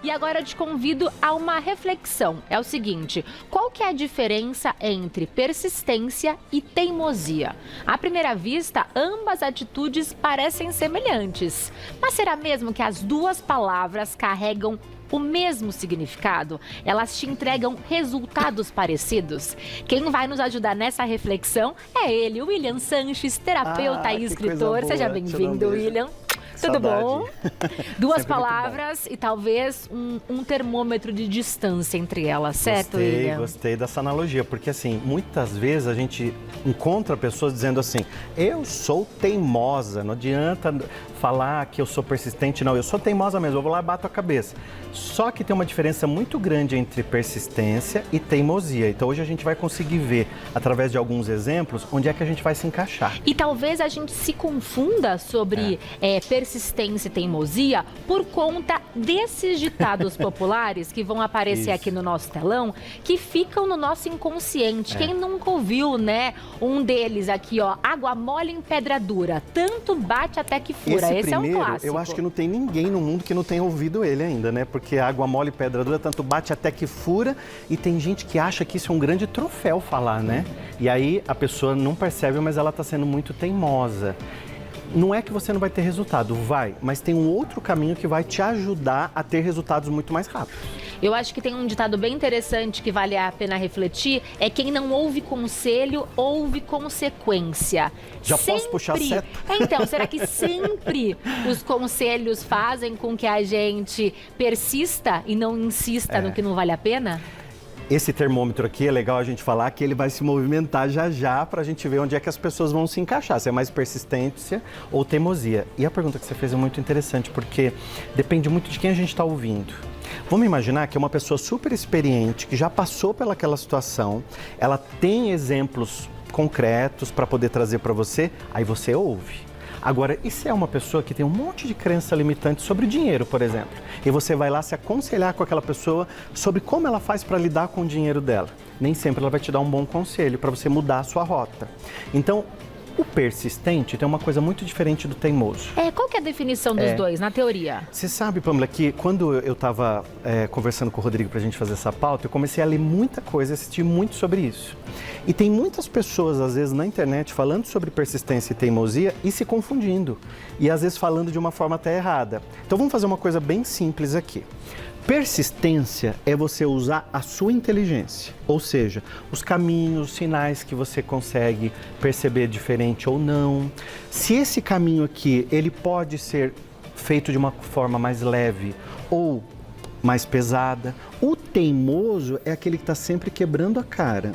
E agora eu te convido a uma reflexão. É o seguinte, qual que é a diferença entre persistência e teimosia? À primeira vista, ambas atitudes parecem semelhantes. Mas será mesmo que as duas palavras carregam o mesmo significado? Elas te entregam resultados parecidos? Quem vai nos ajudar nessa reflexão é ele, William Sanches, terapeuta e escritor. Seja bem-vindo, William. Tudo bom? Duas palavras e talvez um termômetro de distância entre elas, certo, William? Gostei dessa analogia, porque assim, muitas vezes a gente encontra pessoas dizendo assim, eu sou teimosa, não adianta falar que eu sou persistente, não, eu sou teimosa mesmo, eu vou lá e bato a cabeça. Só que tem uma diferença muito grande entre persistência e teimosia. Então hoje a gente vai conseguir ver, através de alguns exemplos, onde é que a gente vai se encaixar. E talvez a gente se confunda sobre persistência e teimosia por conta desses ditados populares que vão aparecer aqui no nosso telão, que ficam no nosso inconsciente. Quem nunca ouviu, né? Um deles aqui, ó, água mole em pedra dura, tanto bate até que fura. Esse primeiro, é um clássico. Eu acho que não tem ninguém no mundo que não tenha ouvido ele ainda, né? Porque água mole e pedra dura, tanto bate até que fura, e tem gente que acha que isso é um grande troféu falar, né? E aí a pessoa não percebe, mas ela está sendo muito teimosa. Não é que você não vai ter resultado, vai, mas tem um outro caminho que vai te ajudar a ter resultados muito mais rápidos. Eu acho que tem um ditado bem interessante que vale a pena refletir, é quem não ouve conselho, ouve consequência. Já posso puxar a seta? Então, será que sempre os conselhos fazem com que a gente persista e não insista no que não vale a pena? Esse termômetro aqui é legal a gente falar que ele vai se movimentar já para a gente ver onde é que as pessoas vão se encaixar, se é mais persistência ou teimosia. E a pergunta que você fez é muito interessante, porque depende muito de quem a gente está ouvindo. Vamos imaginar que é uma pessoa super experiente, que já passou pelaquela situação, ela tem exemplos concretos para poder trazer para você, aí você ouve. Agora, e se é uma pessoa que tem um monte de crença limitante sobre dinheiro, por exemplo, e você vai lá se aconselhar com aquela pessoa sobre como ela faz para lidar com o dinheiro dela? Nem sempre ela vai te dar um bom conselho para você mudar a sua rota. Então, o persistente tem uma coisa muito diferente do teimoso. Qual que é a definição dos dois, na teoria? Você sabe, Pamela, que quando eu estava conversando com o Rodrigo para a gente fazer essa pauta, eu comecei a ler muita coisa, assistir muito sobre isso. E tem muitas pessoas, às vezes, na internet, falando sobre persistência e teimosia e se confundindo. E, às vezes, falando de uma forma até errada. Então, vamos fazer uma coisa bem simples aqui. Persistência é você usar a sua inteligência, ou seja, os caminhos, os sinais que você consegue perceber diferente ou não. Se esse caminho aqui, ele pode ser feito de uma forma mais leve ou mais pesada. O teimoso é aquele que está sempre quebrando a cara.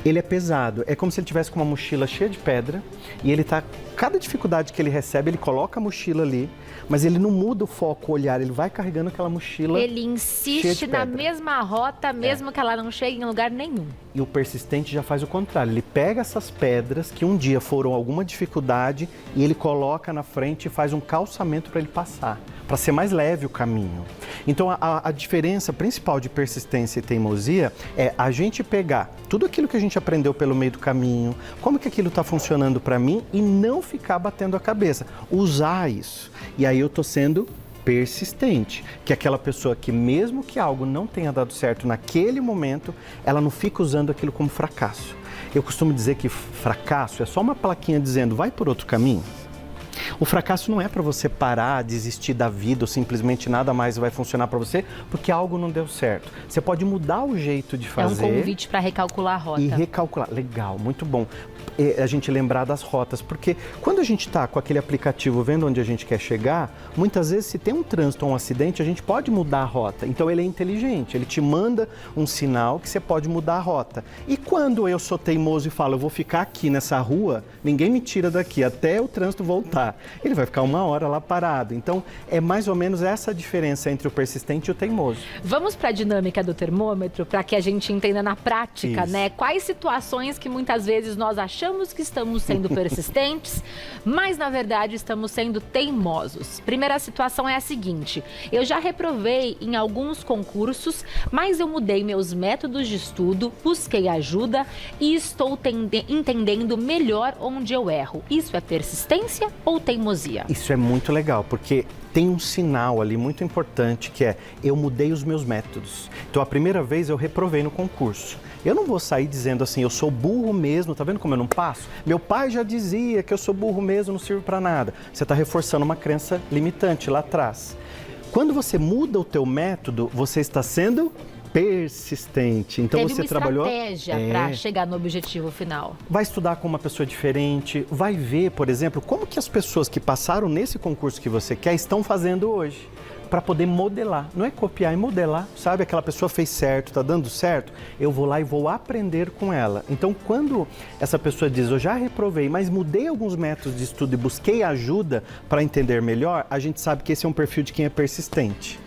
Ele é pesado, é como se ele tivesse com uma mochila cheia de pedra e ele tá, cada dificuldade que ele recebe, ele coloca a mochila ali, mas ele não muda o foco, o olhar, ele vai carregando aquela mochila. Ele insiste na mesma rota, mesmo que ela não chegue em lugar nenhum. E o persistente já faz o contrário, ele pega essas pedras que um dia foram alguma dificuldade e ele coloca na frente e faz um calçamento para ele passar, para ser mais leve o caminho. Então a diferença principal de persistência e teimosia é a gente pegar tudo aquilo que a gente aprendeu pelo meio do caminho, como que aquilo está funcionando para mim e não ficar batendo a cabeça, usar isso. E aí eu estou sendo persistente, que é aquela pessoa que mesmo que algo não tenha dado certo naquele momento, ela não fica usando aquilo como fracasso. Eu costumo dizer que fracasso é só uma plaquinha dizendo vai por outro caminho. O fracasso não é para você parar, desistir da vida ou simplesmente nada mais vai funcionar para você porque algo não deu certo. Você pode mudar o jeito de fazer. É um convite para recalcular a rota. E recalcular. Legal, muito bom. A gente lembrar das rotas, porque quando a gente está com aquele aplicativo vendo onde a gente quer chegar, muitas vezes se tem um trânsito ou um acidente, a gente pode mudar a rota. Então ele é inteligente, ele te manda um sinal que você pode mudar a rota. E quando eu sou teimoso e falo, eu vou ficar aqui nessa rua, ninguém me tira daqui até o trânsito voltar. Ele vai ficar 1 hora lá parado. Então é mais ou menos essa a diferença entre o persistente e o teimoso. Vamos para a dinâmica do termômetro, para que a gente entenda na prática, né? Quais situações que muitas vezes nós achamos que estamos sendo persistentes, mas na verdade estamos sendo teimosos. Primeira situação é a seguinte: eu já reprovei em alguns concursos, mas eu mudei meus métodos de estudo, busquei ajuda e estou entendendo melhor onde eu erro. Isso é persistência ou teimosia? teimosia? Isso é muito legal, porque tem um sinal ali muito importante que é, eu mudei os meus métodos. Então, a primeira vez eu reprovei no concurso. Eu não vou sair dizendo assim, eu sou burro mesmo, tá vendo como eu não passo? Meu pai já dizia que eu sou burro mesmo, não sirvo para nada. Você está reforçando uma crença limitante lá atrás. Quando você muda o teu método, você está sendo persistente. Então Teve você uma trabalhou estratégia para chegar no objetivo final. Vai estudar com uma pessoa diferente, vai ver, por exemplo, como que as pessoas que passaram nesse concurso que você quer estão fazendo hoje, para poder modelar. Não é copiar, é modelar, sabe? Aquela pessoa fez certo, está dando certo, eu vou lá e vou aprender com ela. Então, quando essa pessoa diz, eu já reprovei, mas mudei alguns métodos de estudo e busquei ajuda para entender melhor, a gente sabe que esse é um perfil de quem é persistente.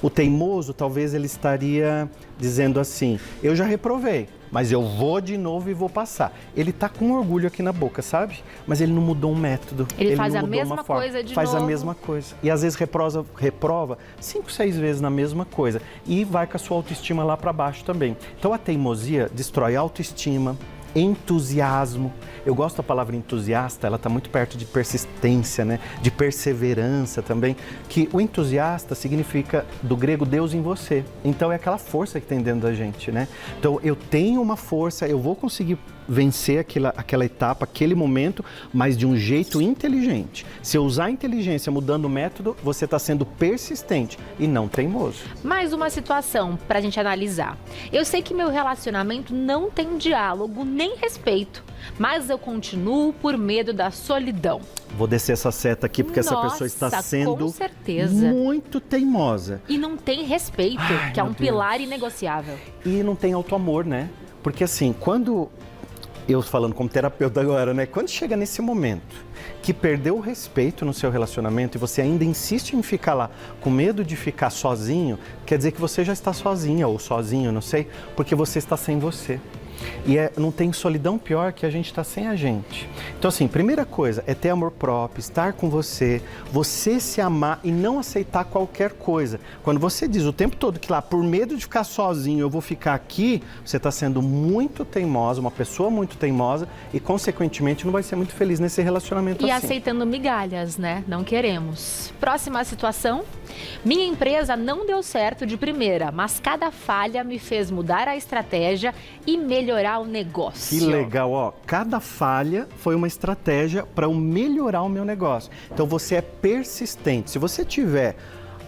O teimoso, talvez ele estaria dizendo assim, eu já reprovei, mas eu vou de novo e vou passar. Ele está com orgulho aqui na boca, sabe? Mas ele não mudou um método. Ele faz a mesma coisa de novo. Faz a mesma coisa. E às vezes reprova 5, 6 vezes na mesma coisa. E vai com a sua autoestima lá para baixo também. Então a teimosia destrói a autoestima, entusiasmo. Eu gosto da palavra entusiasta, ela está muito perto de persistência, né? De perseverança também, que o entusiasta significa, do grego, Deus em você. Então é aquela força que tem dentro da gente, né? Então eu tenho uma força, eu vou conseguir vencer aquela etapa, aquele momento, mas de um jeito inteligente. Se eu usar a inteligência mudando o método, você está sendo persistente e não teimoso. Mais uma situação para a gente analisar. Eu sei que meu relacionamento não tem diálogo nem respeito, mas eu continuo por medo da solidão. Vou descer essa seta aqui porque essa pessoa está sendo com certeza muito teimosa. E não tem respeito, que é um pilar inegociável. E não tem autoamor, né? Porque assim, quando... Eu falando como terapeuta agora, né? Quando chega nesse momento que perdeu o respeito no seu relacionamento e você ainda insiste em ficar lá com medo de ficar sozinho, quer dizer que você já está sozinha ou sozinho, não sei, porque você está sem você. E não tem solidão pior que a gente estar sem a gente. Então assim, primeira coisa é ter amor próprio, estar com você se amar e não aceitar qualquer coisa. Quando você diz o tempo todo que lá, por medo de ficar sozinho, eu vou ficar aqui, você está sendo muito teimosa, uma pessoa muito teimosa e consequentemente não vai ser muito feliz nesse relacionamento assim. E aceitando migalhas, né? Não queremos. Próxima situação. Minha empresa não deu certo de primeira, mas cada falha me fez mudar a estratégia e melhorar o negócio. Que legal, ó. Cada falha foi uma estratégia para eu melhorar o meu negócio. Então você é persistente. Se você tiver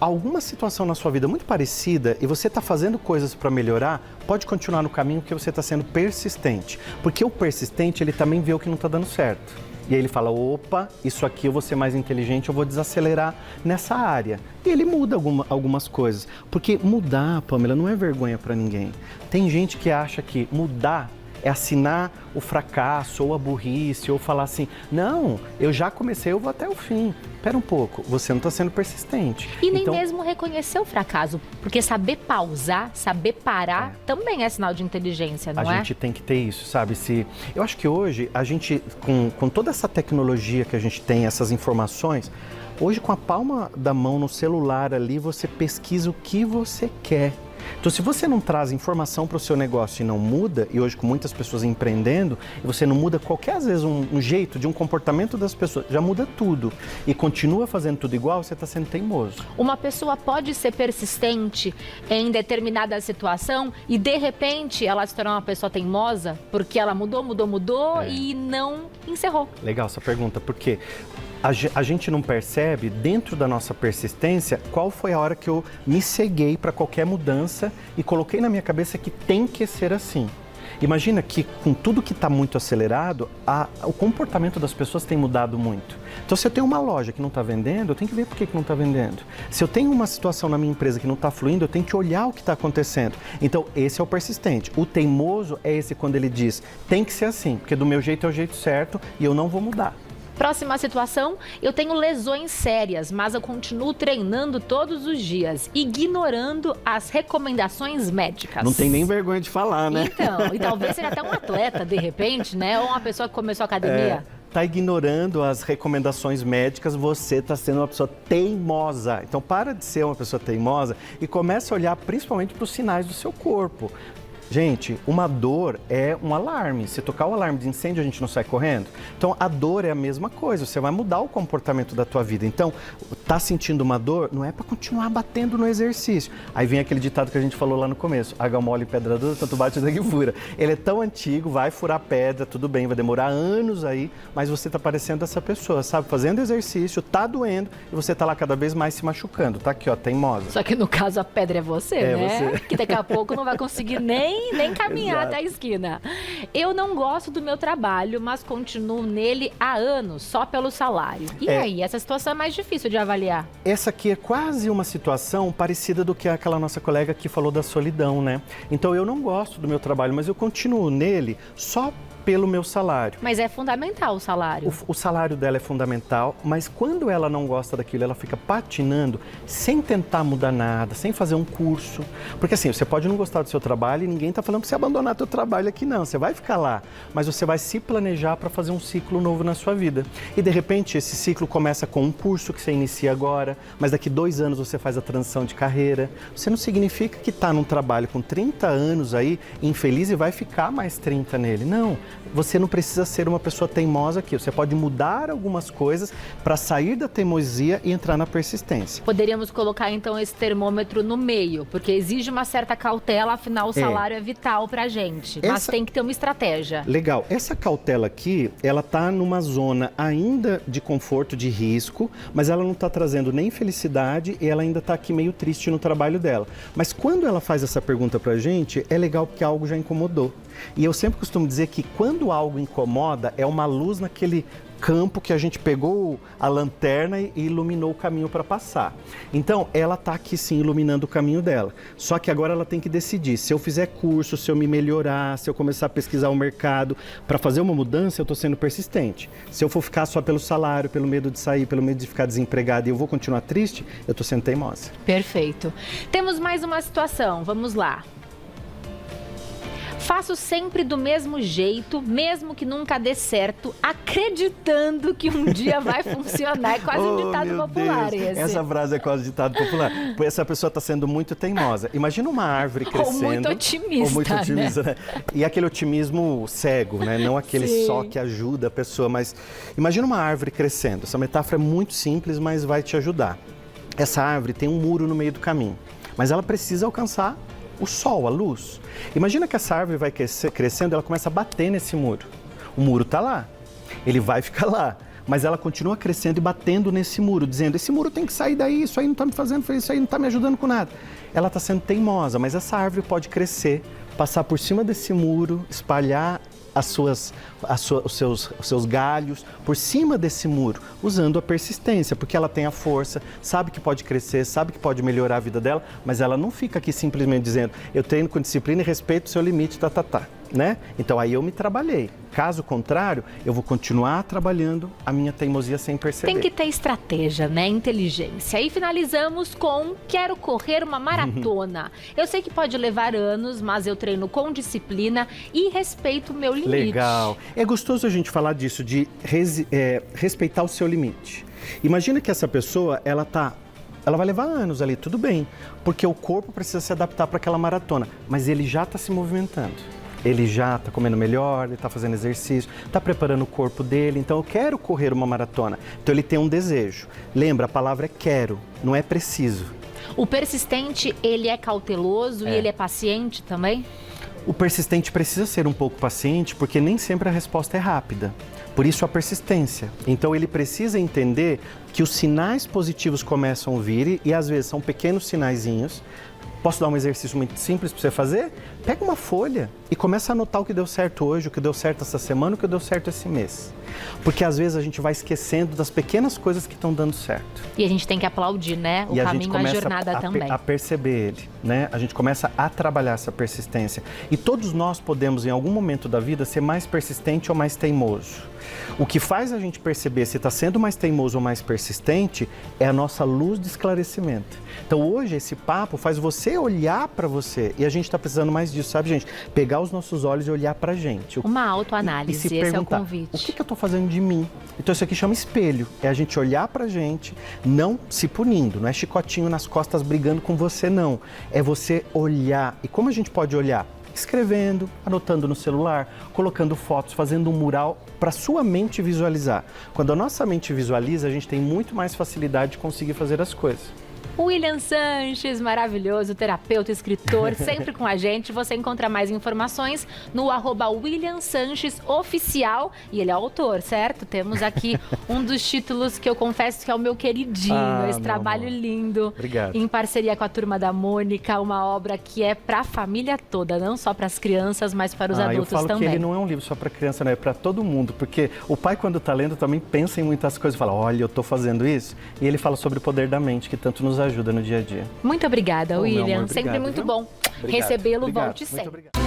alguma situação na sua vida muito parecida e você está fazendo coisas para melhorar, pode continuar no caminho que você está sendo persistente. Porque o persistente, ele também vê o que não está dando certo. E aí ele fala, opa, isso aqui eu vou ser mais inteligente, eu vou desacelerar nessa área. E ele muda algumas coisas. Porque mudar, Pamela, não é vergonha para ninguém. Tem gente que acha que mudar é assinar o fracasso ou a burrice ou falar assim, não, eu já comecei, eu vou até o fim. Espera um pouco, você não está sendo persistente. E nem mesmo reconhecer o fracasso, porque saber pausar, saber parar, também é sinal de inteligência, não é? A gente tem que ter isso, sabe? Eu acho que hoje, a gente, com toda essa tecnologia que a gente tem, essas informações, hoje com a palma da mão no celular ali, você pesquisa o que você quer. Então, se você não traz informação para o seu negócio e não muda, e hoje com muitas pessoas empreendendo, e você não muda qualquer, às vezes, um jeito de um comportamento das pessoas, já muda tudo. E continua fazendo tudo igual, você está sendo teimoso. Uma pessoa pode ser persistente em determinada situação e, de repente, ela se tornar uma pessoa teimosa porque ela mudou e não encerrou. Legal essa pergunta, porque a gente não percebe, dentro da nossa persistência, qual foi a hora que eu me ceguei para qualquer mudança e coloquei na minha cabeça que tem que ser assim. Imagina que com tudo que está muito acelerado, o comportamento das pessoas tem mudado muito. Então, se eu tenho uma loja que não está vendendo, eu tenho que ver por que não está vendendo. Se eu tenho uma situação na minha empresa que não está fluindo, eu tenho que olhar o que está acontecendo. Então, esse é o persistente. O teimoso é esse quando ele diz, tem que ser assim, porque do meu jeito é o jeito certo e eu não vou mudar. Próxima situação, eu tenho lesões sérias, mas eu continuo treinando todos os dias, ignorando as recomendações médicas. Não tem nem vergonha de falar, né? Então, e talvez seja até um atleta, de repente, né? Ou uma pessoa que começou a academia. Está ignorando as recomendações médicas, você está sendo uma pessoa teimosa. Então, para de ser uma pessoa teimosa e comece a olhar principalmente para os sinais do seu corpo. Gente, uma dor é um alarme. Se tocar o alarme de incêndio, a gente não sai correndo. Então, a dor é a mesma coisa. Você vai mudar o comportamento da tua vida. Então, tá sentindo uma dor, não é para continuar batendo no exercício. Aí vem aquele ditado que a gente falou lá no começo. Água mole, pedra dura, tanto bate até que fura. Ele é tão antigo, vai furar pedra, tudo bem, vai demorar anos aí, mas você tá parecendo essa pessoa, sabe? Fazendo exercício, tá doendo e você tá lá cada vez mais se machucando. Tá aqui, ó, teimosa. Só que no caso a pedra é você, né? Você. Que daqui a pouco não vai conseguir nem caminhar Exato. até a esquina. Eu não gosto do meu trabalho, mas continuo nele há anos, só pelo salário. E aí, essa situação é mais difícil de avaliar. Essa aqui é quase uma situação parecida do que aquela nossa colega que falou da solidão, né? Então eu não gosto do meu trabalho, mas eu continuo nele só pelo meu salário. Mas é fundamental o salário. O salário dela é fundamental, mas quando ela não gosta daquilo, ela fica patinando sem tentar mudar nada, sem fazer um curso. Porque assim, você pode não gostar do seu trabalho e ninguém está falando para você abandonar seu trabalho aqui não. Você vai ficar lá, mas você vai se planejar para fazer um ciclo novo na sua vida. E de repente esse ciclo começa com um curso que você inicia agora, mas daqui 2 anos você faz a transição de carreira. Você não significa que está num trabalho com 30 anos aí, infeliz e vai ficar mais 30 nele. Não. Você não precisa ser uma pessoa teimosa aqui. Você pode mudar algumas coisas para sair da teimosia e entrar na persistência. Poderíamos colocar então esse termômetro no meio, porque exige uma certa cautela, afinal o salário é vital pra gente. Mas tem que ter uma estratégia. Legal. Essa cautela aqui, ela tá numa zona ainda de conforto, de risco, mas ela não tá trazendo nem felicidade e ela ainda tá aqui meio triste no trabalho dela. Mas quando ela faz essa pergunta pra gente, é legal porque algo já incomodou. E eu sempre costumo dizer que quando algo incomoda, é uma luz naquele campo que a gente pegou a lanterna e iluminou o caminho para passar. Então, ela está aqui sim iluminando o caminho dela. Só que agora ela tem que decidir. Se eu fizer curso, se eu me melhorar, se eu começar a pesquisar o mercado, para fazer uma mudança, eu estou sendo persistente. Se eu for ficar só pelo salário, pelo medo de sair, pelo medo de ficar desempregado e eu vou continuar triste, eu estou sendo teimosa. Perfeito. Temos mais uma situação. Vamos lá. Faço sempre do mesmo jeito, mesmo que nunca dê certo, acreditando que um dia vai funcionar. É quase um ditado popular esse. Essa frase é quase ditado popular. Essa pessoa está sendo muito teimosa. Imagina uma árvore crescendo. Ou muito otimista, ou muito otimista, né? E aquele otimismo cego, né? Não aquele só que ajuda a pessoa, mas imagina uma árvore crescendo. Essa metáfora é muito simples, mas vai te ajudar. Essa árvore tem um muro no meio do caminho, mas ela precisa alcançar o sol, a luz. Imagina que essa árvore vai crescendo, ela começa a bater nesse muro. O muro está lá, ele vai ficar lá, mas ela continua crescendo e batendo nesse muro, dizendo, esse muro tem que sair daí, isso aí não está me fazendo feliz, isso aí não está me ajudando com nada. Ela está sendo teimosa, mas essa árvore pode crescer, passar por cima desse muro, espalhar os seus galhos por cima desse muro, usando a persistência, porque ela tem a força, sabe que pode crescer, sabe que pode melhorar a vida dela, mas ela não fica aqui simplesmente dizendo, eu treino com disciplina e respeito o seu limite, né? Então aí eu me trabalhei. Caso contrário, eu vou continuar trabalhando a minha teimosia sem perceber. Tem que ter estratégia, né? Inteligência. E finalizamos com quero correr uma maratona. Eu sei que pode levar anos, mas eu treino com disciplina e respeito o meu limite. Legal. É gostoso a gente falar disso, de respeitar o seu limite. Imagina que essa pessoa, ela vai levar anos ali, tudo bem, porque o corpo precisa se adaptar para aquela maratona, mas ele já está se movimentando. Ele já está comendo melhor, ele está fazendo exercício, está preparando o corpo dele. Então, eu quero correr uma maratona. Então, ele tem um desejo. Lembra, a palavra é quero, não é preciso. O persistente, ele é cauteloso e ele é paciente também? O persistente precisa ser um pouco paciente, porque nem sempre a resposta é rápida. Por isso, a persistência. Então, ele precisa entender que os sinais positivos começam a vir e às vezes são pequenos sinaizinhos. Posso dar um exercício muito simples para você fazer? Pega uma folha e começa a anotar o que deu certo hoje, o que deu certo essa semana, o que deu certo esse mês. Porque às vezes a gente vai esquecendo das pequenas coisas que estão dando certo. E a gente tem que aplaudir, né? O caminho, a jornada também. A perceber ele, né? A gente começa a trabalhar essa persistência. E todos nós podemos, em algum momento da vida, ser mais persistente ou mais teimoso. O que faz a gente perceber se está sendo mais teimoso ou mais persistente é a nossa luz de esclarecimento. Então hoje esse papo faz você olhar para você e a gente está precisando mais disso, sabe, gente? Pegar os nossos olhos e olhar para a gente. Uma autoanálise, e se esse perguntar, é o convite. O que eu estou fazendo de mim? Então isso aqui chama espelho, é a gente olhar para a gente, não se punindo, não é chicotinho nas costas brigando com você, não. É você olhar. E como a gente pode olhar? Escrevendo, anotando no celular, colocando fotos, fazendo um mural para sua mente visualizar. Quando a nossa mente visualiza, a gente tem muito mais facilidade de conseguir fazer as coisas. William Sanches, maravilhoso, terapeuta, escritor, sempre com a gente. Você encontra mais informações no @WilliamSanchesOficial. E ele é autor, certo? Temos aqui um dos títulos que eu confesso que é o meu queridinho. Esse trabalho lindo. Obrigado. Em parceria com a Turma da Mônica, uma obra que é para a família toda, não só para as crianças, mas para os adultos também. Eu falo também. que ele não é um livro só para criança, não, é para todo mundo. Porque o pai, quando está lendo, também pensa em muitas coisas. Fala, olha, eu estou fazendo isso. E ele fala sobre o poder da mente, que tanto nos ajuda no dia a dia. Muito obrigada, William. Meu amor, sempre obrigado, muito viu? bom recebê-lo. Volte Muito sempre. obrigado.